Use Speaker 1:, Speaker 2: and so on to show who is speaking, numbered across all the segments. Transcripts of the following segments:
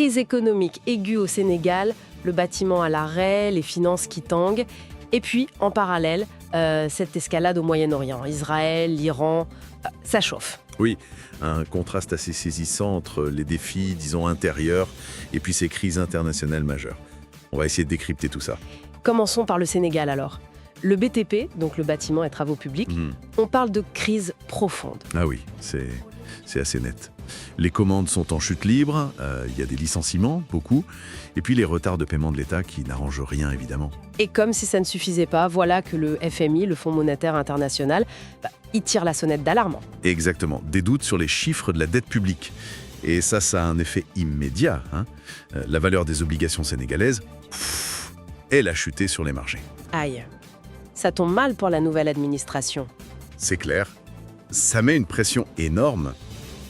Speaker 1: Crise économique aiguë au Sénégal, le bâtiment à l'arrêt, les finances qui tanguent. Et puis, en parallèle, cette escalade au Moyen-Orient. Israël, l'Iran, ça chauffe.
Speaker 2: Oui, un contraste assez saisissant entre les défis, disons, intérieurs et puis ces crises internationales majeures. On va essayer de décrypter tout ça.
Speaker 1: Commençons par le Sénégal alors. Le BTP, donc le bâtiment et travaux publics, on parle de crise profonde.
Speaker 2: Ah oui, c'est assez net. Les commandes sont en chute libre, il y a des licenciements, beaucoup, et puis les retards de paiement de l'État qui n'arrangent rien, évidemment.
Speaker 1: Et comme si ça ne suffisait pas, voilà que le FMI, le Fonds monétaire international, il tire la sonnette d'alarme.
Speaker 2: Exactement, des doutes sur les chiffres de la dette publique. Et ça a un effet immédiat. La valeur des obligations sénégalaises, elle a chuté sur les marchés.
Speaker 1: Aïe, ça tombe mal pour la nouvelle administration.
Speaker 2: C'est clair, ça met une pression énorme.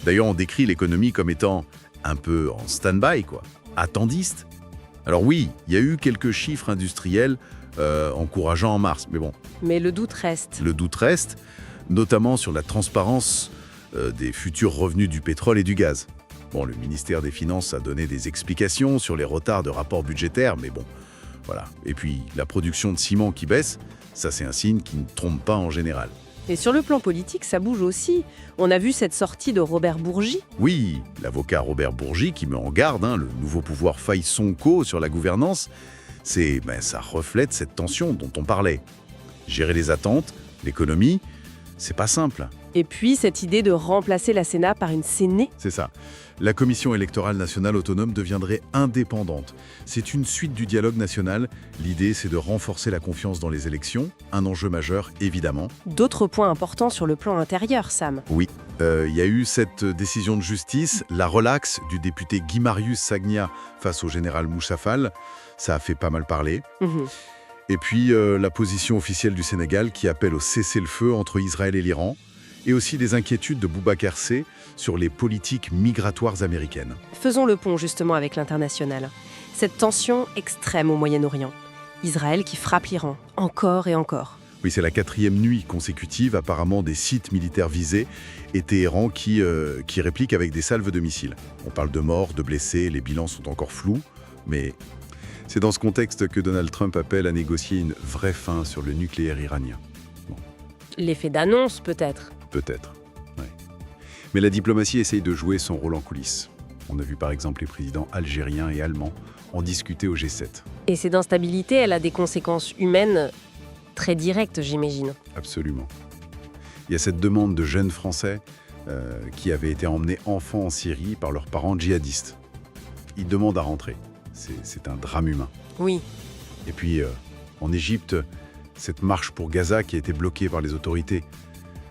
Speaker 2: D'ailleurs, on décrit l'économie comme étant un peu en stand-by, quoi, attendiste. Alors oui, il y a eu quelques chiffres industriels encourageants en mars, mais bon.
Speaker 1: Mais le doute reste.
Speaker 2: Le doute reste, notamment sur la transparence des futurs revenus du pétrole et du gaz. Bon, le ministère des Finances a donné des explications sur les retards de rapports budgétaires, mais bon, voilà. Et puis, la production de ciment qui baisse, ça c'est un signe qui ne trompe pas en général.
Speaker 1: Et sur le plan politique, ça bouge aussi. On a vu cette sortie de Robert Bourgi.
Speaker 2: Oui, l'avocat Robert Bourgi qui met en garde le nouveau pouvoir Faye Sonko sur la gouvernance, ça reflète cette tension dont on parlait. Gérer les attentes, l'économie, c'est pas simple.
Speaker 1: Et puis cette idée de remplacer la Sénat par une Séné.
Speaker 2: C'est ça. La Commission électorale nationale autonome deviendrait indépendante. C'est une suite du dialogue national. L'idée, c'est de renforcer la confiance dans les élections, un enjeu majeur, évidemment.
Speaker 1: D'autres points importants sur le plan intérieur, Sam.
Speaker 2: Oui, il y a eu cette décision de justice, la relaxe du député Guy Marius Sagna face au général Moussa Fall. Ça a fait pas mal parler. Et puis, la position officielle du Sénégal qui appelle au cessez-le-feu entre Israël et l'Iran. Et aussi les inquiétudes de Boubacar C sur les politiques migratoires américaines.
Speaker 1: Faisons le pont justement avec l'international. Cette tension extrême au Moyen-Orient. Israël qui frappe l'Iran, encore et encore.
Speaker 2: Oui, c'est la 4e nuit consécutive, apparemment, des sites militaires visés et Téhéran qui réplique avec des salves de missiles. On parle de morts, de blessés, les bilans sont encore flous, mais c'est dans ce contexte que Donald Trump appelle à négocier une vraie fin sur le nucléaire iranien.
Speaker 1: L'effet d'annonce, peut-être.
Speaker 2: Peut-être, oui. Mais la diplomatie essaye de jouer son rôle en coulisses. On a vu par exemple les présidents algériens et allemands en discuter au G7.
Speaker 1: Et cette instabilité, elle a des conséquences humaines très directes, j'imagine.
Speaker 2: Absolument. Il y a cette demande de jeunes Français qui avaient été emmenés enfants en Syrie par leurs parents djihadistes. Ils demandent à rentrer. C'est un drame humain.
Speaker 1: Oui.
Speaker 2: Et puis, en Égypte, cette marche pour Gaza qui a été bloquée par les autorités,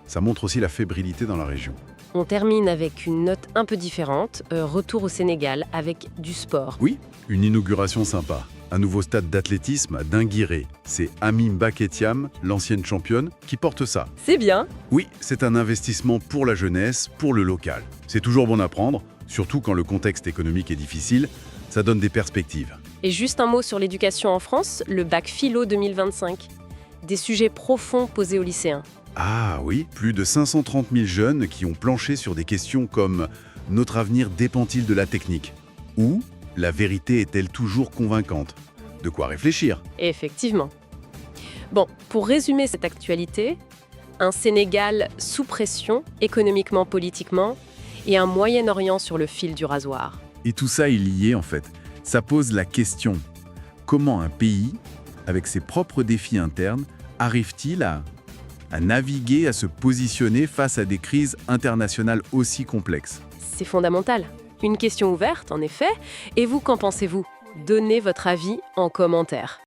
Speaker 2: ça montre aussi la fébrilité dans la région.
Speaker 1: On termine avec une note un peu différente. Retour au Sénégal avec du sport.
Speaker 2: Oui, une inauguration sympa. Un nouveau stade d'athlétisme à Dinguiré. C'est Amim Baketiam, l'ancienne championne, qui porte ça.
Speaker 1: C'est bien.
Speaker 2: Oui, c'est un investissement pour la jeunesse, pour le local. C'est toujours bon à prendre, surtout quand le contexte économique est difficile. Ça donne des perspectives.
Speaker 1: Et juste un mot sur l'éducation en France, le bac philo 2025. Des sujets profonds posés aux lycéens.
Speaker 2: Ah oui, plus de 530 000 jeunes qui ont planché sur des questions comme « Notre avenir dépend-il de la technique ?» ou « La vérité est-elle toujours convaincante ?» De quoi réfléchir.
Speaker 1: Effectivement. Bon, pour résumer cette actualité, un Sénégal sous pression, économiquement, politiquement, et un Moyen-Orient sur le fil du rasoir.
Speaker 2: Et tout ça est lié en fait. Ça pose la question, comment un pays, avec ses propres défis internes, arrive-t-il à naviguer, à se positionner face à des crises internationales aussi complexes?
Speaker 1: C'est fondamental. Une question ouverte, en effet. Et vous, qu'en pensez-vous? Donnez votre avis en commentaire.